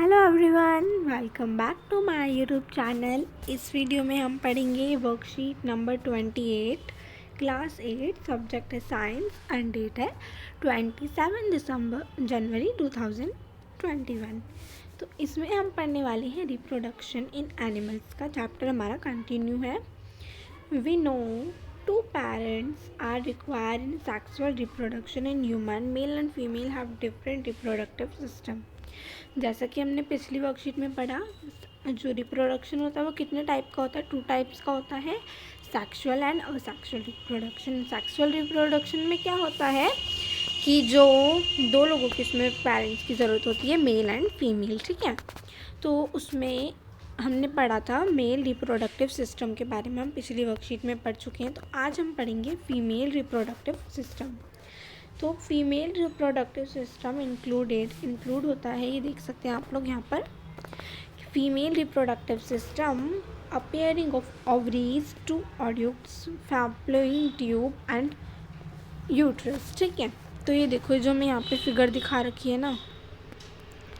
Hello everyone, welcome back to my YouTube channel. इस video में हम पढ़ेंगे वर्कशीट नंबर 28, क्लास 8, सब्जेक्ट है साइंस एंड डेट है 27 जनवरी 2021। तो इसमें हम पढ़ने वाले हैं रिप्रोडक्शन इन एनिमल्स का चैप्टर हमारा कंटिन्यू है। We know two parents are required in sexual reproduction in human. Male and female have different reproductive system. जैसा कि हमने पिछली वर्कशीट में पढ़ा, जो रिप्रोडक्शन होता है वो कितने टाइप का होता है, 2 टाइप्स का होता है, sexual and asexual reproduction. Sexual reproduction में क्या होता है कि जो दो लोगों की इसमें पेरेंट्स की ज़रूरत होती है, मेल एंड फीमेल, ठीक है। तो उसमें हमने पढ़ा था मेल रिप्रोडक्टिव सिस्टम के बारे में, हम पिछली वर्कशीट में पढ़ चुके हैं। तो आज हम पढ़ेंगे फीमेल रिप्रोडक्टिव सिस्टम। तो फीमेल रिप्रोडक्टिव सिस्टम इंक्लूड होता है, ये देख सकते हैं आप लोग यहाँ पर, female reproductive system appearing of ovaries, 2 ovules, fallopian tube and uterus, ठीक है। तो ये देखो, जो मैं यहाँ पे फिगर दिखा रखी है ना,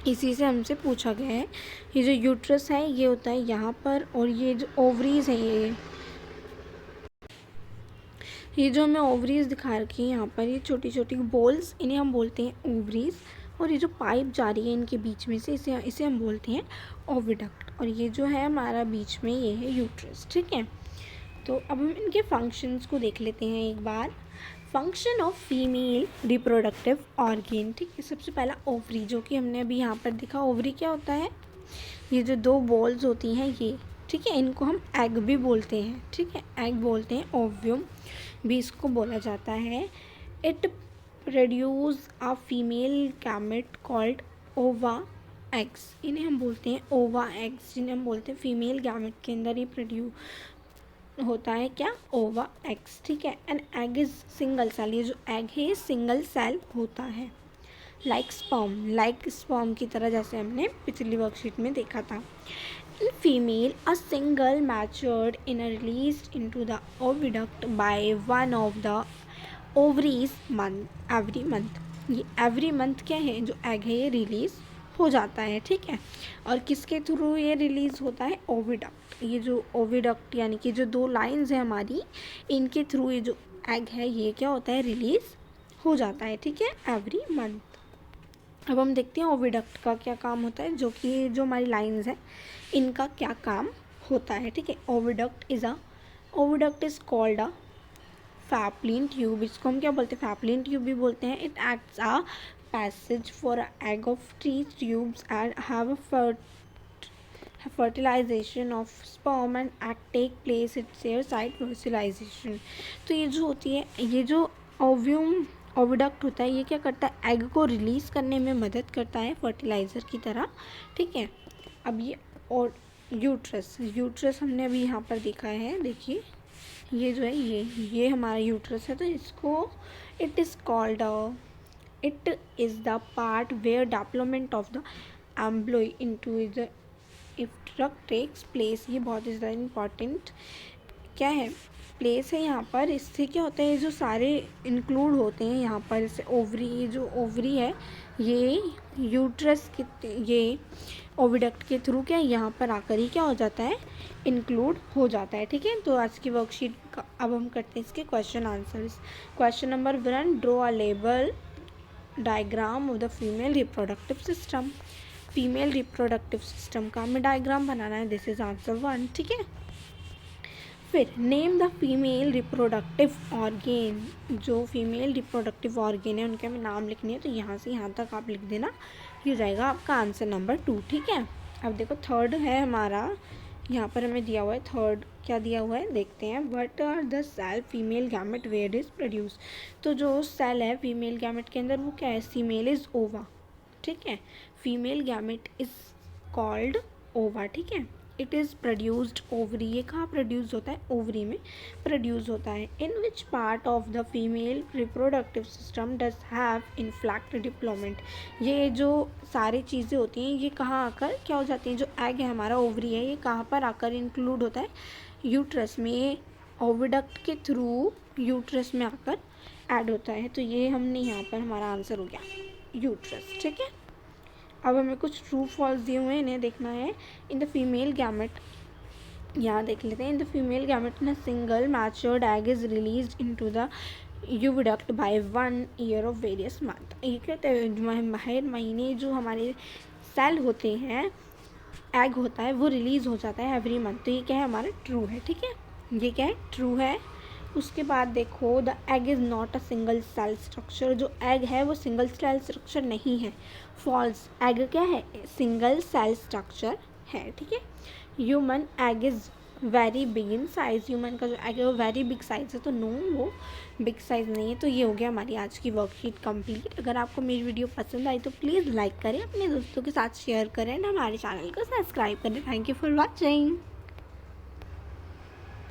इसी से हमसे पूछा गया है। ये जो यूट्रस है ये होता है यहाँ पर, और ये जो ओवरीज है, ये जो हमें ओवरीज दिखा रखी है यहाँ पर, ये छोटी छोटी बॉल्स, इन्हें हम बोलते हैं ओवरीज। और ये जो पाइप जा रही है इनके बीच में से, इसे हम बोलते हैं ओविडक्ट। और ये जो है हमारा बीच में, ये है यूट्रस, ठीक है। तो अब हम इनके फंक्शंस को देख लेते हैं एक बार। Function of female reproductive organ, ठीक है। सबसे पहला ओवरी, जो कि हमने अभी यहाँ पर देखा। ओवरी क्या होता है, ये जो 2 बॉल्स होती हैं ये, ठीक है, इनको हम एग भी बोलते हैं, ठीक है, एग बोलते हैं, ओव्यूम भी इसको बोला जाता है। It produce a female gamete called ओवा एग्स, इन्हें हम बोलते हैं ओवा एग्स, जिन्हें हम बोलते हैं फीमेल गैमेट के अंदर ही प्रोड्यूस होता है क्या, ओवा एग्स, ठीक है। An egg is single cell, ये जो एग है ये सिंगल सेल होता है। लाइक स्पर्म की तरह, जैसे हमने पिछली वर्कशीट में देखा था। In female, a single matured inner released into the oviduct by one of the ovaries every month. ये every month क्या है, जो एग है ये रिलीज हो जाता है, ठीक है। और किसके थ्रू ये रिलीज होता है, ओविडक्ट। ये जो ओविडक्ट यानी कि जो 2 लाइंस है हमारी, इनके थ्रू ये जो एग है ये क्या होता है, रिलीज हो जाता है, ठीक है, एवरी मंथ। अब हम देखते हैं ओविडक्ट का क्या काम होता है, जो कि जो हमारी लाइंस है इनका क्या काम होता है, ठीक है। Oviduct is called a fallopian tube, इसको हम क्या बोलते हैं, फैलोपियन ट्यूब भी बोलते हैं। It acts a passage for a egg of 3 tubes and have a fertilization of sperm and egg take place at their site fertilization। तो ये जो होती है, ये जो ओविडक्ट होता है, ये क्या करता है, एग को रिलीज करने में मदद करता है फर्टिलाइज़र की तरह, ठीक है। अब ये और यूट्रस हमने अभी यहाँ पर देखा है, देखिए ये जो है ये हमारा यूट्रस है। तो इसको it is the part where development of the embryo into the uterus takes place. ये बहुत ज़्यादा इम्पॉर्टेंट क्या है, प्लेस है यहाँ पर। इससे क्या होता है, ये जो सारे इंक्लूड होते हैं यहाँ पर, जैसे ओवरी, ये जो ओवरी है ये यूट्रस के, ये ओविडक्ट के थ्रू क्या यहाँ पर आकर ही क्या हो जाता है, इंक्लूड हो जाता है, ठीक है। तो आज की वर्कशीट का अब हम करते हैं इसके question answers. Question number 1, draw a label diagram of the female reproductive system. Female reproductive system का हमें डायग्राम बनाना है, दिस इज आंसर 1, ठीक है। फिर name the female reproductive organ, जो फीमेल रिप्रोडक्टिव ऑर्गेन है उनके हमें नाम लिखनी है। तो यहाँ से यहाँ तक आप लिख देना, ये जाएगा आपका आंसर नंबर 2, ठीक है। अब देखो थर्ड है हमारा, यहाँ पर हमें दिया हुआ है, थर्ड क्या दिया हुआ है देखते हैं। What are the cell female gamete where is produce. तो जो सेल है फीमेल गैमेट के अंदर वो क्या है, फीमेल इज ओवा, ठीक है। फीमेल गैमेट इज कॉल्ड ओवा, ठीक है। इट इज़ प्रोड्यूस्ड ओवरी, ये कहाँ प्रोड्यूस होता है, ओवरी में प्रोड्यूस होता है। In which part of the female reproductive system does have inflect deployment. ये जो सारी चीज़ें होती हैं ये कहाँ आकर क्या हो जाती हैं, जो एग है हमारा, ओवरी है, ये कहाँ पर आकर इंक्लूड होता है, यूट्रस में। ये ओविडक्ट के थ्रू यूट्रस में आकर ऐड होता है। तो ये हमने यहाँ पर हमारा आंसर हो गया यूट्रस, ठीक है। अब हमें कुछ ट्रू फॉल्स दिए हुए हैं, इन्हें देखना है। इन द फीमेल गैमेट, यहाँ देख लेते हैं। In the female gamete in single matured egg is released into the oviduct by 1 year of various month. ये कहते हैं हर महीने जो हमारे सेल होते हैं, एग होता है, वो रिलीज़ हो जाता है एवरी मंथ। तो ये क्या है हमारा ट्रू है, ठीक है, ये क्या है ट्रू है। उसके बाद देखो the egg is not a single cell structure, जो एग है वो सिंगल सेल स्ट्रक्चर नहीं है। फॉल्स, एग क्या है सिंगल सेल स्ट्रक्चर है, ठीक है। Human egg is very big in size, human का जो एग है वो वेरी बिग साइज़ है, तो नो वो बिग साइज़ नहीं है। तो ये हो गया हमारी आज की वर्कशीट कंप्लीट। अगर आपको मेरी वीडियो पसंद आई तो प्लीज़ लाइक करें, अपने दोस्तों के साथ शेयर करें और हमारे चैनल को सब्सक्राइब करें। Thank you for watching.